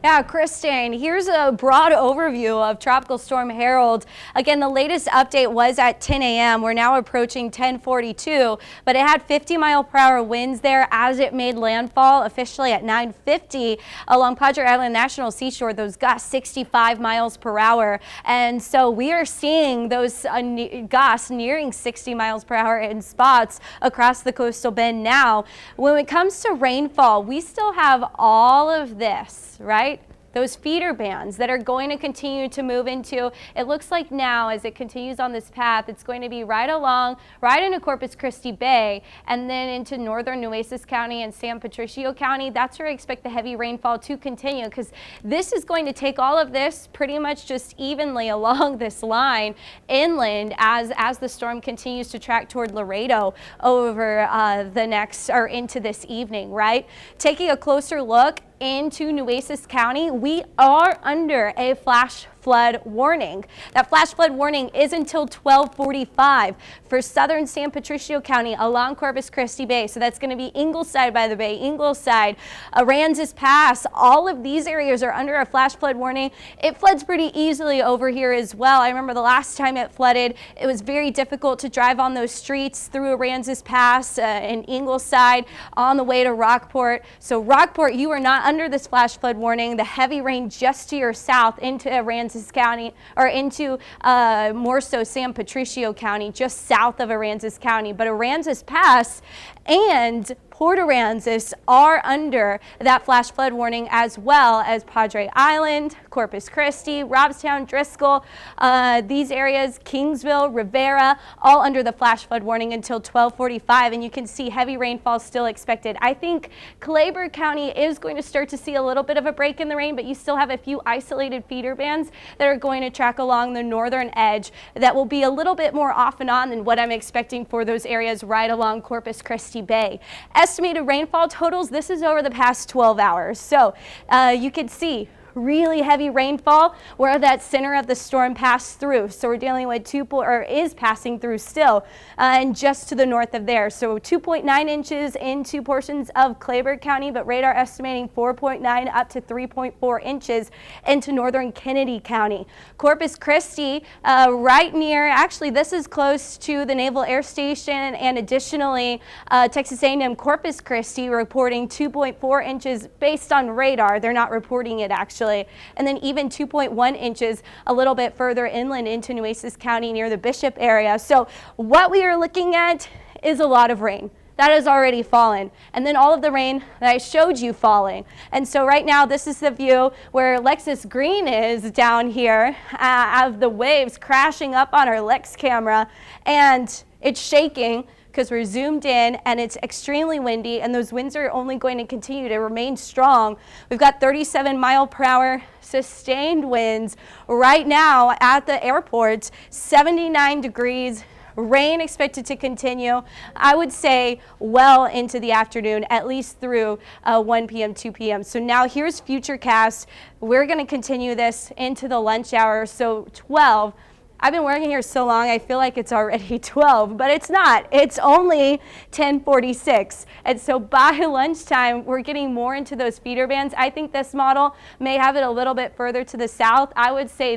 Yeah, Kristen, here's a broad overview of Tropical Storm Harold. Again, the latest update was at 10 a.m. We're now approaching 10:42, but it had 50-mile-per-hour winds there as it made landfall officially at 9:50 along Padre Island National Seashore. Those gusts 65 miles per hour. And so we are seeing those gusts nearing 60 miles per hour in spots across the coastal bend now. When it comes to rainfall, we still have all of this, right? Those feeder bands that are going to continue to move into, it looks like now as it continues on this path, it's going to be right into Corpus Christi Bay and then into northern Nueces County and San Patricio County. That's where I expect the heavy rainfall to continue, because this is going to take all of this pretty much just evenly along this line inland as the storm continues to track toward Laredo over into this evening, right? Taking a closer look into Nueces County, we are under a flash flood warning. That flash flood warning is until 12:45 for southern San Patricio County along Corpus Christi Bay. So that's going to be Ingleside by the Bay, Ingleside, Aransas Pass. All of these areas are under a flash flood warning. It floods pretty easily over here as well. I remember the last time it flooded, it was very difficult to drive on those streets through Aransas Pass and Ingleside on the way to Rockport. So Rockport, you are not under this flash flood warning. The heavy rain just to your south into Aransas County, or into more so San Patricio County, just south of Aransas County. But Aransas Pass and Port Aransas are under that flash flood warning, as well as Padre Island, Corpus Christi, Robstown, Driscoll, these areas, Kingsville, Rivera, all under the flash flood warning until 12:45, and you can see heavy rainfall still expected. I think Clayburgh County is going to start to see a little bit of a break in the rain, but you still have a few isolated feeder bands that are going to track along the northern edge that will be a little bit more off and on than what I'm expecting for those areas right along Corpus Christi Bay. Estimated rainfall totals, this is over the past 12 hours. So you can see really heavy rainfall where that center of the storm passed through. So we're dealing with is passing through still, and just to the north of there. So 2.9 inches into portions of Clayburgh County, but radar estimating 4.9 up to 3.4 inches into northern Kennedy County. Corpus Christi, right near, actually this is close to the Naval Air Station, and additionally Texas A&M Corpus Christi reporting 2.4 inches based on radar. They're not reporting it actually. And then even 2.1 inches a little bit further inland into Nueces County near the Bishop area. So what we are looking at is a lot of rain that has already fallen, and then all of the rain that I showed you falling. And so right now this is the view where Lexus Green is down here of the waves crashing up on our Lex camera, and it's shaking because we're zoomed in and it's extremely windy, and those winds are only going to continue to remain strong. We've got 37-mile-per-hour sustained winds right now at the airport, 79 degrees. Rain expected to continue, I would say, well into the afternoon, at least through 1 p.m., 2 p.m. So now here's Futurecast. We're going to continue this into the lunch hour, so 12. I've been working here so long, I feel like it's already 12, but it's not. It's only 10:46. And so by lunchtime, we're getting more into those feeder bands. I think this model may have it a little bit further to the south. I would say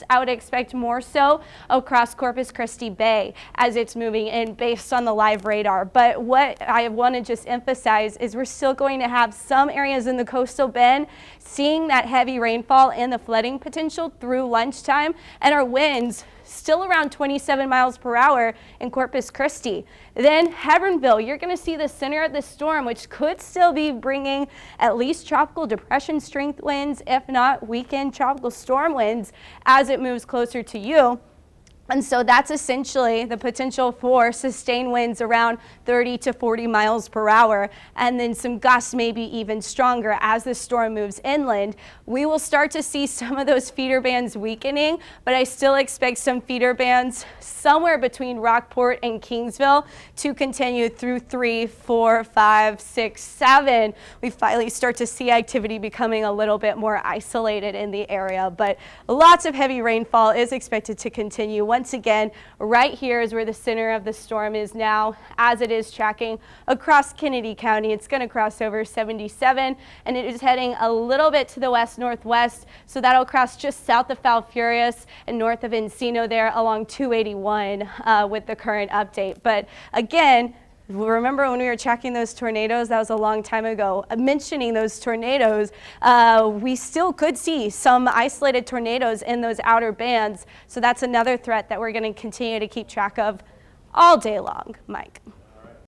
I would expect more so across Corpus Christi Bay as it's moving in based on the live radar. But what I want to just emphasize is we're still going to have some areas in the coastal bend seeing that heavy rainfall and the flooding potential through lunchtime, and our winds still around 27 miles per hour in Corpus Christi. Then Hebbronville, you're going to see the center of the storm, which could still be bringing at least tropical depression strength winds, if not weekend tropical storm winds as it moves closer to you. And so that's essentially the potential for sustained winds around 30 to 40 miles per hour, and then some gusts maybe even stronger as the storm moves inland. We will start to see some of those feeder bands weakening, but I still expect some feeder bands somewhere between Rockport and Kingsville to continue through 3, 4, 5, 6, 7. We finally start to see activity becoming a little bit more isolated in the area, but lots of heavy rainfall is expected to continue. once again, right here is where the center of the storm is now, as it is tracking across Kennedy County. It's going to cross over 77, and it is heading a little bit to the west-northwest, so that'll cross just south of Falfurrias and north of Encino there along 281 with the current update. But again, remember when we were tracking those tornadoes? That was a long time ago. Mentioning those tornadoes, we still could see some isolated tornadoes in those outer bands. So that's another threat that we're going to continue to keep track of all day long. Mike.